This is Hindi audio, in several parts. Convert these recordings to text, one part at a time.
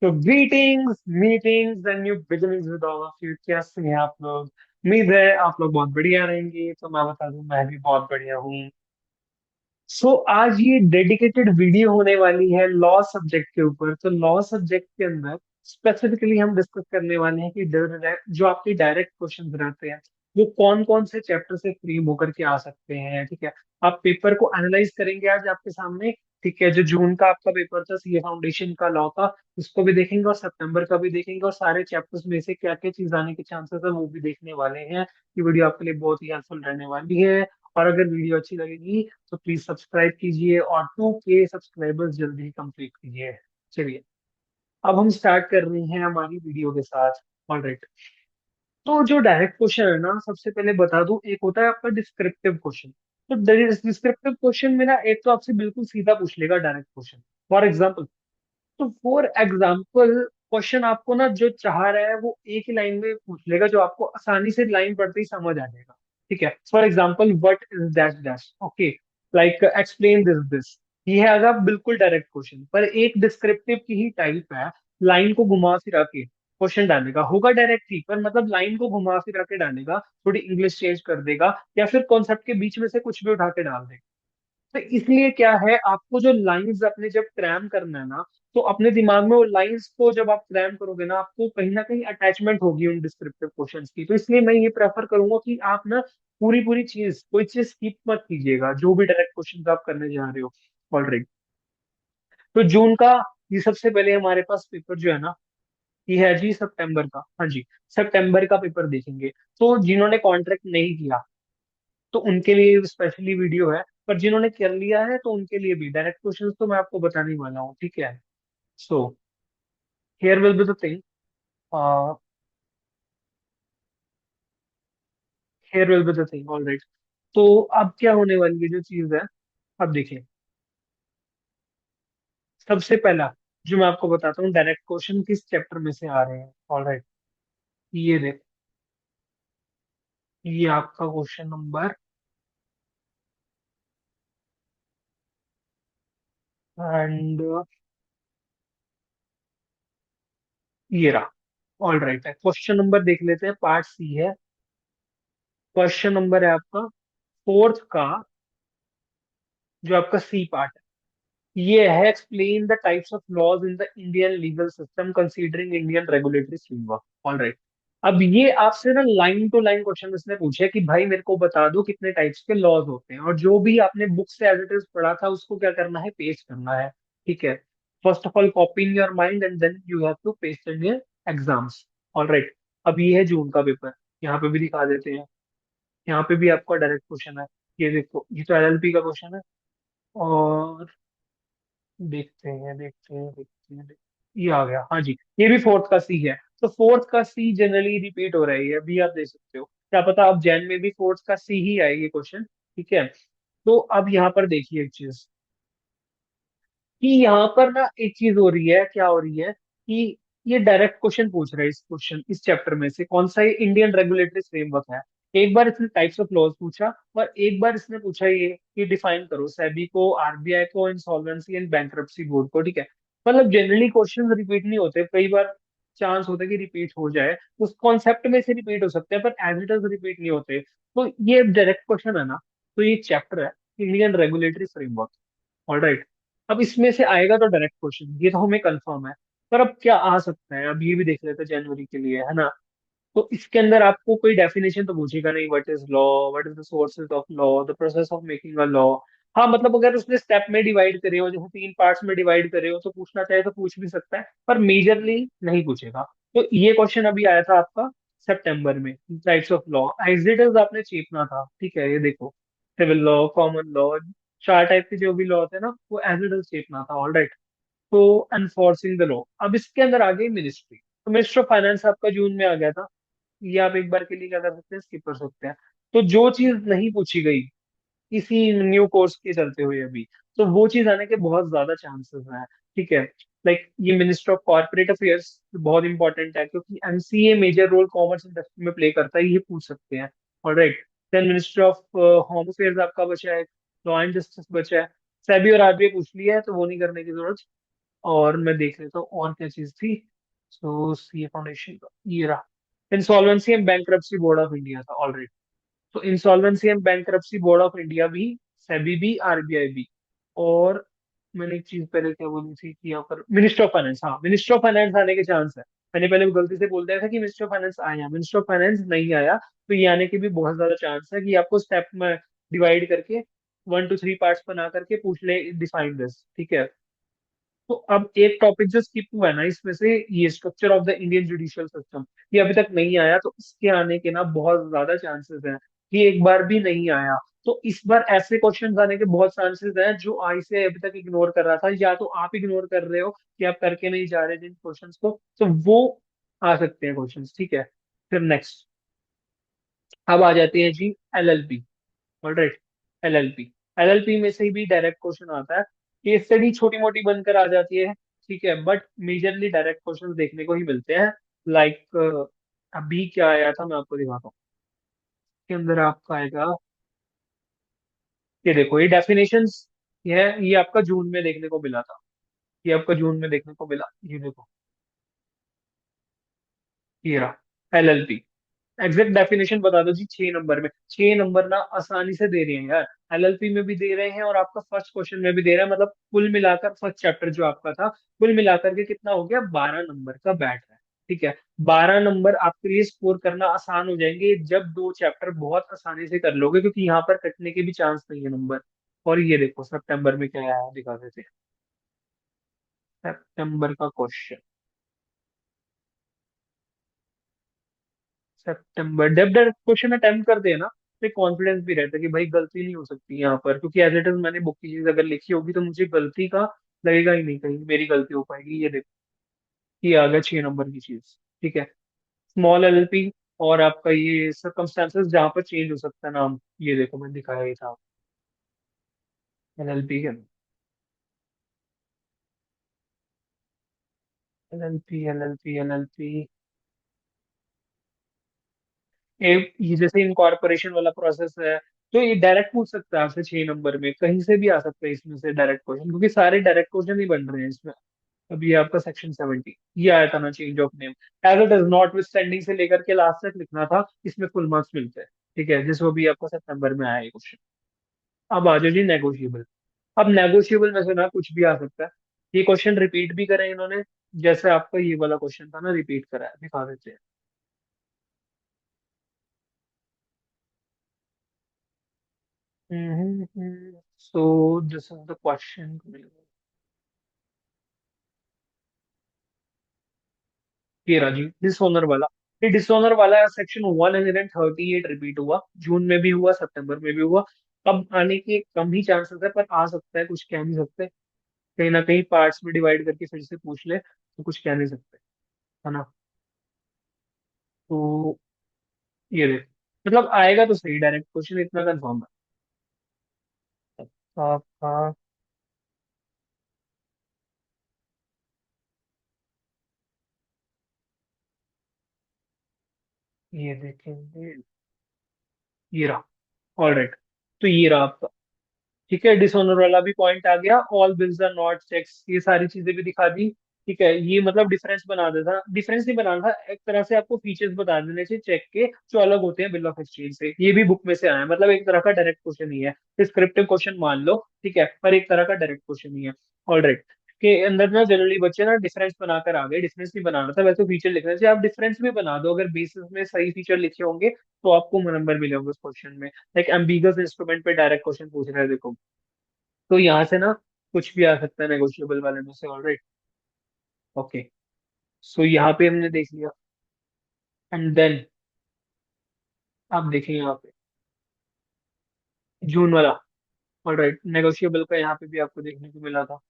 तो greetings meetings and new beginnings with all of you. कैसे हैं आप लोग? उम्मीद है आप लोग बहुत बढ़िया रहेंगे। तो मैं बता दूं, मैं भी बहुत बढ़िया हूँ। आज ये डेडिकेटेड वीडियो होने वाली है लॉ सब्जेक्ट के ऊपर। तो लॉ सब्जेक्ट के अंदर स्पेसिफिकली हम डिस्कस करने वाले हैं कि जो आपके डायरेक्ट क्वेश्चंस रहते हैं वो कौन कौन से चैप्टर से फ्री होकर के आ सकते हैं। ठीक है, आप पेपर को एनालाइज करेंगे आज आपके सामने। ठीक है, जो जून का आपका पेपर था सीए फाउंडेशन का लॉ का, उसको भी देखेंगे और सितंबर का भी देखेंगे, और सारे चैप्टर्स में से क्या क्या चीज आने के चांसेस है वो भी देखने वाले हैं। ये वीडियो आपके लिए बहुत ही हेल्पफुल रहने वाली है। और अगर वीडियो अच्छी लगेगी तो प्लीज सब्सक्राइब कीजिए और 2K सब्सक्राइबर्स जल्दी ही कंप्लीट कीजिए। चलिए, अब हम स्टार्ट कर रहे हैं हमारी वीडियो के साथ। ऑलराइट, तो जो डायरेक्ट क्वेश्चन है ना, सबसे पहले बता दूं, एक होता है आपका डिस्क्रिप्टिव क्वेश्चन। तो डिस्क्रिप्टिव क्वेश्चन में ना एक तो आपसे बिल्कुल सीधा पूछ लेगा direct question. For example question आपको ना जो चाह रहा है वो एक ही लाइन में पूछ लेगा, जो आपको आसानी से लाइन पढ़ते ही समझ आ जाएगा। ठीक है, for example what is dash dash, okay, like explain this. ये है अगर बिल्कुल डायरेक्ट क्वेश्चन, पर एक डिस्क्रिप्टिव की ही टाइप है। लाइन को घुमा फिरा के क्वेश्चन डालेगा, होगा डायरेक्ट ही, पर मतलब लाइन को घुमा फिरा के डालेगा, थोड़ी इंग्लिश चेंज कर देगा या फिर कॉन्सेप्ट के बीच में से कुछ भी उठा के डाल देगा। तो इसलिए क्या है, आपको जो लाइंस अपने जब क्रैम करना है ना, तो अपने दिमाग में वो लाइंस को जब आप क्रैम करोगे ना, आपको कहीं ना कहीं अटैचमेंट होगी उन डिस्क्रिप्टिव क्वेश्चंस की। तो इसलिए मैं ये प्रेफर करूंगा कि आप ना पूरी पूरी चीज, कोई चीज स्किप मत कीजिएगा जो भी डायरेक्ट क्वेश्चन आप करने जा रहे हो। ऑलरेडी, तो जून का ये सबसे पहले हमारे पास पेपर जो है ना, ये है जी सितंबर का। हाँ जी, सितंबर का पेपर देखेंगे। तो जिन्होंने कॉन्ट्रैक्ट नहीं किया तो उनके लिए स्पेशली वीडियो है, पर जिन्होंने कर लिया है तो उनके लिए भी डायरेक्ट क्वेश्चंस तो मैं आपको बताने वाला हूँ। ठीक है, so here will be the thing, here will be the thing. Alright, तो अब क्या होने वाली है जो चीज है, अब देखिए। सबसे पहला जो मैं आपको बताता हूँ, डायरेक्ट क्वेश्चन किस चैप्टर में से आ रहे हैं। ऑलराइट, ये देख, ये आपका क्वेश्चन नंबर एंड ये रहा। ऑल राइट है, क्वेश्चन नंबर देख लेते हैं, पार्ट सी है। क्वेश्चन नंबर है आपका फोर्थ का, जो आपका सी पार्ट है, ये है explain the types of laws in the Indian legal system considering Indian regulatory framework. All right, अब ये आपसे ना लाइन टू लाइन क्वेश्चन इसने पूछे कि भाई मेरे को बता दो कितने टाइप्स के लॉज होते हैं, और जो भी आपने बुक से एज इट इज पढ़ा था उसको क्या करना है, पेस्ट करना है। ठीक है, first of all copy in your mind and then you have to paste in your exams. All right, अब ये है जून का पेपर, यहाँ पे भी दिखा देते हैं। यहाँ पे भी आपका डायरेक्ट क्वेश्चन है। ये देखो, ये तो एलएलपी का क्वेश्चन है। और ये आ गया। हाँ जी, ये भी फोर्थ का सी है। तो फोर्थ का सी जनरली रिपीट हो रही है, अभी आप देख सकते हो, क्या पता अब जैन में भी फोर्थ का सी ही आए ये क्वेश्चन। ठीक है, तो अब यहाँ पर देखिए एक चीज, कि यहाँ पर ना एक चीज हो रही है, क्या हो रही है कि ये डायरेक्ट क्वेश्चन पूछ रहा है। इस क्वेश्चन, इस चैप्टर में से कौन सा, ये इंडियन रेगुलेटरी फ्रेमवर्क है। एक बार इसने टाइप्स ऑफ लॉज पूछा, और एक बार इसने पूछा ये कि डिफाइन करो सेबी को, आरबीआई को, इंसॉल्वेंसी एंड बैंक्रप्सी बोर्ड को। ठीक है, मतलब जनरली क्वेश्चन रिपीट नहीं होते, कई बार चांस होता है कि रिपीट हो जाए, उस कॉन्सेप्ट में से रिपीट हो सकते हैं, पर एज इट इज रिपीट नहीं होते। तो ये डायरेक्ट क्वेश्चन है ना, तो ये चैप्टर है इंडियन रेगुलेटरी फ्रेमवर्क। ऑलराइट, अब इसमें से आएगा तो डायरेक्ट क्वेश्चन, ये तो हमें कंफर्म है। पर अब क्या आ सकता है, अब ये भी देख लेते हैं जनवरी के लिए, है ना। तो इसके अंदर आपको कोई डेफिनेशन तो पूछेगा नहीं, what is law, what is the sources of law, the process of making a law. हाँ मतलब अगर उसने स्टेप में डिवाइड करे हो, जैसे 3 पार्ट्स में डिवाइड करे हो, तो पूछना चाहे तो पूछ भी सकता है, पर मेजरली नहीं पूछेगा। तो ये क्वेश्चन अभी आया था आपका सितंबर में, types of law as it is आपने चेपना था। ठीक है, ये देखो, civil law, common law, 4 type के जो भी लॉ थे ना, वो एज इट इज चेपना था। ऑल राइट, तो एनफोर्सिंग द लॉ, अब इसके अंदर आ गई मिनिस्ट्री। तो मिनिस्टर ऑफ फाइनेंस आपका जून में आ गया था, ये आप एक बार के लिए क्या कर सकते हैं, स्किप कर सकते हैं। तो जो चीज नहीं पूछी गई इसी न्यू कोर्स के चलते हुए अभी, तो वो चीज आने के बहुत ज्यादा चांसेस हैं। ठीक है, लाइक ये मिनिस्टर ऑफ कॉर्पोरेट अफेयर्स बहुत इंपॉर्टेंट है, क्योंकि MCA major role commerce industry में प्ले करता है, ये पूछ सकते हैं। Alright, then minister of home affairs आपका बचा है, लॉ एंड जस्टिस बचा है। सेबी और आरबीआई पूछ लिया है, तो वो नहीं करने की जरूरत। और मैं देख लेता हूँ और क्या चीज थी। सो सी फाउंडेशन का ये रहा। Insolvency and bankruptcy board of India था ऑलरेडी। तो insolvency and bankruptcy board of India भी, सेबी भी, आरबीआई भी। और मैंने एक चीज पहले क्या बोली थी कि यहाँ पर मिनिस्टर ऑफ फाइनेंस, हाँ मिनिस्टर ऑफ फाइनेंस आने के चांस है। मैंने पहले गलती से बोल दिया था कि मिनिस्टर ऑफ फाइनेंस आया, मिनिस्टर ऑफ फाइनेंस नहीं आया। तो ये आने के भी बहुत ज्यादा चांस है कि आपको स्टेप में डिवाइड करके 1 to 3 पार्ट्स बना करके पूछ ले, डिफाइन दिस, ठीक है। तो अब एक टॉपिक जो स्किप हुआ है ना इसमें से, ये structure of the Indian judicial system, ये अभी तक नहीं आया। तो इसके आने के ना बहुत ज्यादा चांसेस हैं कि एक बार भी नहीं आया। तो इस बार ऐसे क्वेश्चन आने के बहुत चांसेस हैं जो आई से अभी तक इग्नोर कर रहा था, या तो आप इग्नोर कर रहे हो कि आप करके नहीं जा रहे जिन क्वेश्चंस को, तो वो आ सकते हैं क्वेश्चंस, ठीक है। फिर नेक्स्ट, अब आ जाती है जी एलएलपी। Alright, LLP. एलएलपी में से भी डायरेक्ट क्वेश्चन आता है। केस स्टडी छोटी मोटी बनकर आ जाती है, ठीक है, बट मेजरली डायरेक्ट क्वेश्चन देखने को ही मिलते हैं। लाइक अभी क्या आया था मैं आपको दिखाता हूँ। के अंदर आपका आएगा, ये देखो ये डेफिनेशंस, ये आपका जून में देखने को मिला था। ये आपका जून में देखने को मिला, ये देखो, ये रहा एलएलपी। एग्जैक्ट डेफिनेशन बता दो जी 6 नंबर में। 6 नंबर ना आसानी से दे रहे हैं यार, एलएलपी में भी दे रहे हैं और आपका फर्स्ट क्वेश्चन में भी दे रहा है। मतलब कुल मिलाकर फर्स्ट चैप्टर जो आपका था, कुल मिलाकर के कितना हो गया, 12 नंबर का बैठ है, ठीक है। 12 नंबर आपके लिए स्कोर करना आसान हो जाएंगे जब दो चैप्टर बहुत आसानी से कर लोगे, क्योंकि यहाँ पर कटने के भी चांस नहीं है नंबर। और ये देखो सितंबर में क्या आया है, दिखा देते हैं। सितंबर का क्वेश्चन, सितंबर जब डायरेक्ट क्वेश्चन अटेम्प्ट करते हैं ना, तो कॉन्फिडेंस भी रहता है कि भाई गलती नहीं हो सकती यहाँ पर, क्योंकि एज इट इज मैंने बुक की चीज अगर लिखी होगी तो मुझे गलती का लगेगा ही नहीं, कहीं मेरी गलती हो पाएगी। ये देखो, ये आ गया 6 नंबर की चीज, ठीक है। स्मॉल एलएलपी, और आपका ये सर्कमस्टांसेस जहाँ पर चेंज हो सकता है नाम, ये देखो मैंने दिखाया ही था एलएलपी के। एलएलपी एलएलपी एलएलपी, ये जैसे इनकॉर्पोरेशन वाला प्रोसेस है, तो ये डायरेक्ट पूछ सकता है आपसे 6 नंबर में, कहीं से भी आ सकता है इसमें से डायरेक्ट क्वेश्चन, क्योंकि सारे डायरेक्ट क्वेश्चन ही बन रहे हैं इसमें। अब ये आपका सेक्शन 70, ये आया था ना change of name. As it is notwithstanding से लेकर के लास्ट तक लिखना था, इसमें फुल मार्क्स मिलते हैं, ठीक है, जिसको भी आपका सितंबर में आया है क्वेश्चन। अब आ जाओ जी नेगोशिएबल। अब नेगोशिएबल में से ना कुछ भी आ सकता है। ये क्वेश्चन रिपीट भी करे इन्होंने, जैसे आपका ये वाला क्वेश्चन था ना, रिपीट करा है, दिखा देते हैं। So this is the question. ये रहा जी डिसऑनर वाला। ये डिसऑनर वाला सेक्शन 138 रिपीट हुआ, जून में भी हुआ, सितंबर में भी हुआ। अब आने के कम ही चांसेस है, पर आ सकता है, कुछ कह नहीं सकते। कहीं ना कहीं पार्ट्स में डिवाइड करके फिर से पूछ ले तो कुछ कह नहीं सकते, है ना। तो ये देख, मतलब आएगा तो सही डायरेक्ट क्वेश्चन, इतना कंफर्म है आपका। ये देखेंगे, ये रहा। ऑल राइट, तो ये रहा आपका, ठीक है। डिसऑनर वाला भी पॉइंट आ गया, all bills are not checks, ये सारी चीजें भी दिखा दी, ठीक है। ये मतलब डिफरेंस बना देता, डिफरेंस नहीं बनाना था, एक तरह से आपको फीचर्स बता देने चाहिए चेक के जो अलग होते हैं बिल ऑफ एक्सचेंज से। ये भी बुक में से आया है, मतलब एक तरह का डायरेक्ट क्वेश्चन ही है, डिस्क्रिप्टिव क्वेश्चन मान लो, ठीक है, पर एक तरह का डायरेक्ट क्वेश्चन ही है। ऑल राइट, के अंदर ना जनरली बच्चे ना डिफरेंस बनाकर आ गए, डिफरेंस नहीं बनाना था वैसे, फीचर लिखना चाहिए। आप डिफरेंस भी बना दो, अगर बेसिस में सही फीचर लिखे होंगे तो आपको नंबर मिले होंगे उस क्वेश्चन में। लाइक एम्बिगस इंस्ट्रूमेंट पे डायरेक्ट क्वेश्चन पूछ रहे हैं, देखो। तो यहाँ से ना कुछ भी आ सकता है नेगोशिएबल वाले में से। Alright, okay. सो यहाँ पे हमने देख लिया, एंड देन आप देखें यहाँ पे जून वाला। ऑलराइट, नेगोशिएबल का यहाँ पे भी आपको देखने को मिला था,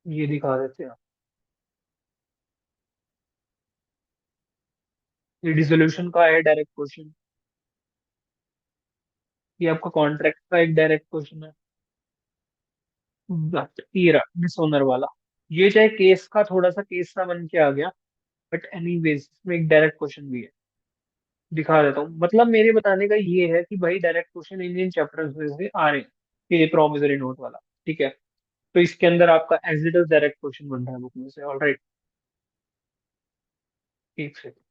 ये दिखा देते हैं। ये डिसोल्यूशन का है डायरेक्ट क्वेश्चन, ये आपका कॉन्ट्रैक्ट का एक डायरेक्ट क्वेश्चन है। ये रहा डिसओनर वाला। ये चाहे केस का थोड़ा सा केस सा बन के आ गया, बट एनीवेज इसमें एक डायरेक्ट क्वेश्चन भी है, दिखा देता हूँ। मतलब मेरे बताने का ये है कि भाई डायरेक्ट क्वेश्चन इंडियन चैप्टर्स में से आ रहे हैं, ये प्रोमिसरी नोट वाला, ठीक है। तो इसके अंदर आपका एग्जिटल डायरेक्ट क्वेश्चन बन रहा है बुक में से। All right. एक सेकंड।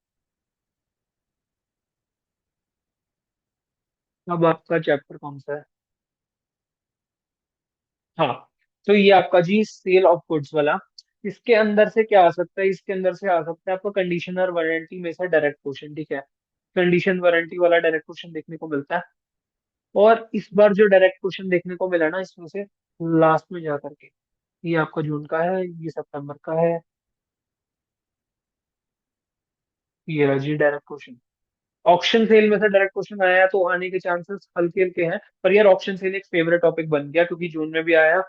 अब आपका चैप्टर कौन सा है? हाँ, तो ये आपका जी सेल ऑफ गुड्स वाला। इसके अंदर से क्या आ सकता है? इसके अंदर से आ सकता है आपको कंडीशन और वारंटी में से डायरेक्ट क्वेश्चन, ठीक है। कंडीशन वारंटी वाला डायरेक्ट क्वेश्चन देखने को मिलता है। और इस बार जो डायरेक्ट क्वेश्चन देखने को मिला ना इसमें से, लास्ट में जा करके, ये आपका जून का है, ये सितंबर का है। ये रहा जी डायरेक्ट क्वेश्चन। ऑप्शन सेल में से डायरेक्ट क्वेश्चन आया है, तो आने के चांसेस हल्के हल्के हैं। पर यार ऑप्शन सेल एक फेवरेट टॉपिक बन गया, क्योंकि जून में भी आया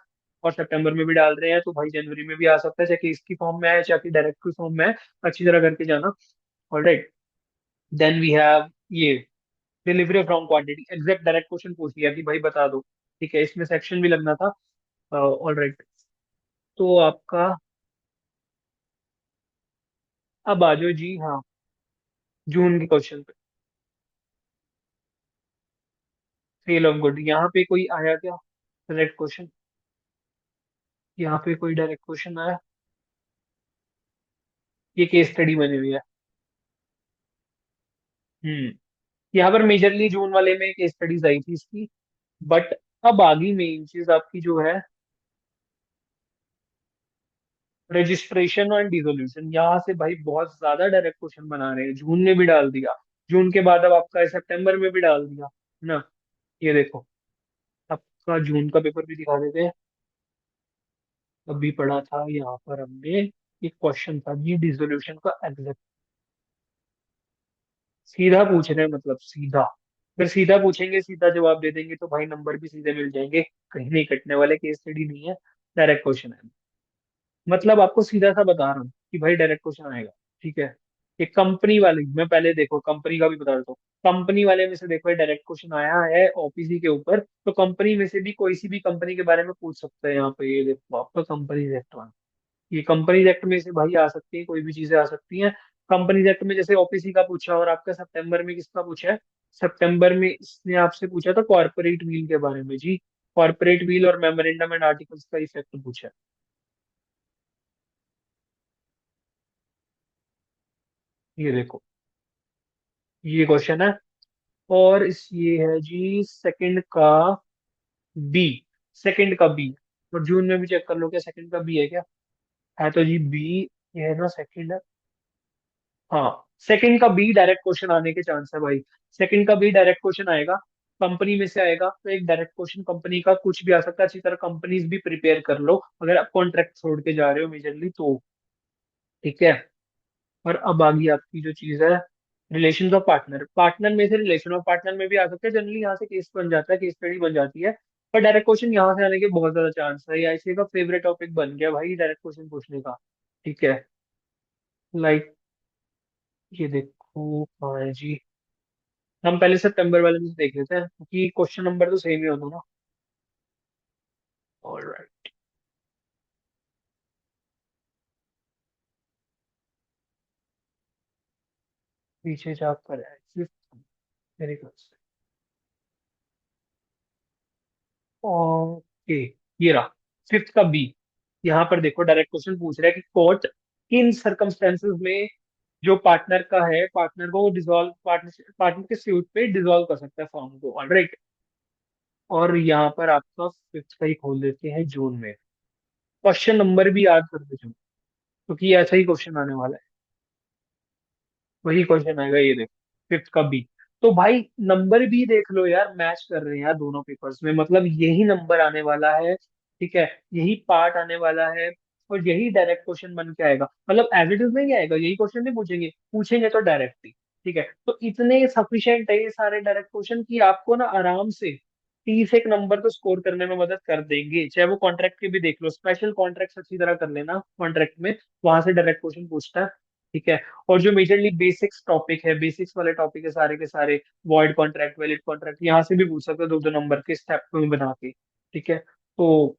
और सितंबर में भी डाल रहे हैं, तो भाई जनवरी में भी आ सकता है, चाहे केस की फॉर्म में आए चाहे डायरेक्ट की फॉर्म में आए। अच्छी तरह करके जाना। ऑलराइट। देन वी हैव ये delivery from quantity, exact direct question पूछ लिया कि भाई बता दो। ठीक है, इसमें सेक्शन भी लगना था। ऑलराइट। तो आपका, अब आ जाओ जी, हाँ, जून के क्वेश्चन पे। सेल ऑफ गुड, यहाँ पे कोई आया क्या डायरेक्ट क्वेश्चन? यहाँ पे कोई डायरेक्ट क्वेश्चन आया? ये केस स्टडी बनी हुई है। हम्म। यहाँ पर मेजरली जून वाले में केस स्टडीज आई थी इसकी। बट अब आगे मेन चीज आपकी जो है, रजिस्ट्रेशन और डिसोल्यूशन, यहाँ से भाई बहुत ज्यादा डायरेक्ट क्वेश्चन बना रहे हैं, जून में भी डाल दिया। जून के बाद अब आपका सितंबर में भी डाल दिया है ना। ये देखो, आपका जून का पेपर भी दिखा देते हैं। अभी पढ़ा था यहाँ पर हमने, एक क्वेश्चन था जी डिसोल्यूशन का एग्जैक्ट। सीधा पूछ रहे हैं, मतलब सीधा। अगर सीधा पूछेंगे सीधा जवाब दे देंगे तो भाई नंबर भी सीधे मिल जाएंगे। कहीं नहीं कटने वाले, केस स्टडी नहीं है, डायरेक्ट क्वेश्चन है। मतलब आपको सीधा सा बता रहा हूँ कि भाई डायरेक्ट क्वेश्चन आएगा। ठीक है। एक कंपनी वाले मैं पहले देखो कंपनी का भी बता देता हूँ। कंपनी वाले में से देखो डायरेक्ट क्वेश्चन आया है ओपीसी के ऊपर, तो कंपनी में से भी कोई सी भी कंपनी के बारे में पूछ सकते हैं। यहाँ पे ये देखो आपका कंपनी एक्ट, ये कंपनीज एक्ट में से भाई आ सकती है, कोई भी चीजें आ सकती हैं। कंपनीज एक्ट में जैसे ओपीसी का पूछा, और आपका सितंबर में किसका पूछा है? सितंबर में इसने आपसे पूछा था कॉर्पोरेट व्हील के बारे में जी। कॉर्पोरेट व्हील और मेमोरेंडम एंड आर्टिकल्स का इफेक्ट पूछा है। ये देखो, ये क्वेश्चन है। और इस ये है जी सेकंड का बी। सेकंड का बी। और जून में भी चेक कर लो क्या सेकंड का बी है क्या? है तो जी बी। ये है ना सेकंड है। हाँ, सेकंड का बी डायरेक्ट क्वेश्चन आने के चांस है भाई। सेकंड का बी डायरेक्ट क्वेश्चन आएगा। कंपनी में से आएगा, तो एक डायरेक्ट क्वेश्चन कंपनी का कुछ भी आ सकता है। अच्छी तरह कंपनीज भी प्रिपेयर कर लो अगर आप कॉन्ट्रैक्ट छोड़ के जा रहे हो मेजरली तो। ठीक है। और अब आ गई आपकी जो चीज है, रिलेशन ऑफ पार्टनर। पार्टनर में से रिलेशन ऑफ पार्टनर में भी आ सकता है, जनरली यहाँ से केस बन जाता है, केस स्टडी बन जाती है। पर डायरेक्ट क्वेश्चन यहाँ से आने के बहुत ज्यादा चांस है, या इसी का फेवरेट टॉपिक बन गया भाई डायरेक्ट क्वेश्चन पूछने का। ठीक है। लाइक, ये देखो कहाँ है जी। हम पहले सितंबर वाले में से देख लेते हैं, क्योंकि क्वेश्चन नंबर तो सेम ही होता ना। ऑलराइट। पीछे जा कर है फिफ्थ। Very good. ओके। ये रहा फिफ्थ का बी। यहाँ पर देखो डायरेक्ट क्वेश्चन पूछ रहा है कि कोर्ट किन सर्कमस्टेंसेस में जो पार्टनर का है, पार्टनर को डिसॉल्व, पार्टनर पार्टनर के सूट पे डिसॉल्व कर सकता है फॉर्म को। ऑलराइट। और यहाँ पर आपका फिफ्थ का ही खोल देते हैं जून में। क्वेश्चन नंबर भी याद कर दीजिए, क्योंकि ऐसा ही क्वेश्चन आने वाला है। वही क्वेश्चन आएगा, ये देखो फिफ्थ का बी। तो भाई नंबर भी देख लो यार, मैच कर रहे हैं यार दोनों पेपर्स में, मतलब यही नंबर आने वाला है। ठीक है। यही पार्ट आने वाला है। और यही डायरेक्ट क्वेश्चन बन के आएगा, मतलब एज इट इज नहीं आएगा, यही क्वेश्चन नहीं पूछेंगे, पूछेंगे तो डायरेक्ट ही। ठीक है, तो इतने सफिशिएंट है ये सारे डायरेक्ट क्वेश्चन कि आपको ना आराम से 30 एक नंबर तो स्कोर करने में मदद कर देंगे। चाहे वो कॉन्ट्रैक्ट के भी देख लो, स्पेशल कॉन्ट्रैक्ट अच्छी तरह कर लेना कॉन्ट्रैक्ट में, वहां से डायरेक्ट क्वेश्चन पूछता है। ठीक है। और जो मेजरली बेसिक्स टॉपिक है, बेसिक्स वाले टॉपिक है सारे के सारे, वॉइड कॉन्ट्रैक्ट, वैलिड कॉन्ट्रैक्ट, यहाँ से भी पूछ सकते हो दो दो नंबर के स्टेप में बना के। ठीक है। तो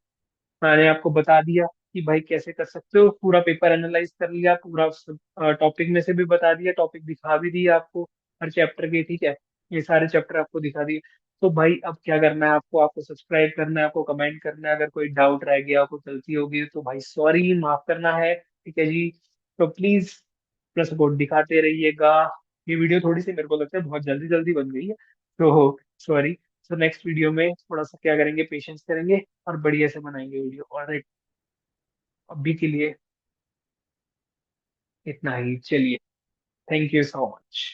मैंने आपको बता दिया कि भाई कैसे कर सकते हो, पूरा पेपर एनालाइज कर लिया, पूरा टॉपिक में से भी बता दिया, टॉपिक दिखा भी दिया आपको हर चैप्टर के। ठीक है। ये सारे चैप्टर आपको दिखा दिए। तो भाई अब क्या करना है आपको, आपको सब्सक्राइब करना है, आपको कमेंट करना है, अगर कोई डाउट रह गया, कोई गलती होगी तो भाई सॉरी, माफ करना है, ठीक है जी। तो प्लीज अपना सपोर्ट दिखाते रहिएगा। ये वीडियो थोड़ी सी मेरे को लगता है बहुत जल्दी जल्दी बन गई है, तो सॉरी। तो नेक्स्ट वीडियो में थोड़ा सा क्या करेंगे, पेशेंस करेंगे और बढ़िया से बनाएंगे वीडियो। और अभी के लिए इतना ही, चलिए, थैंक यू सो मच।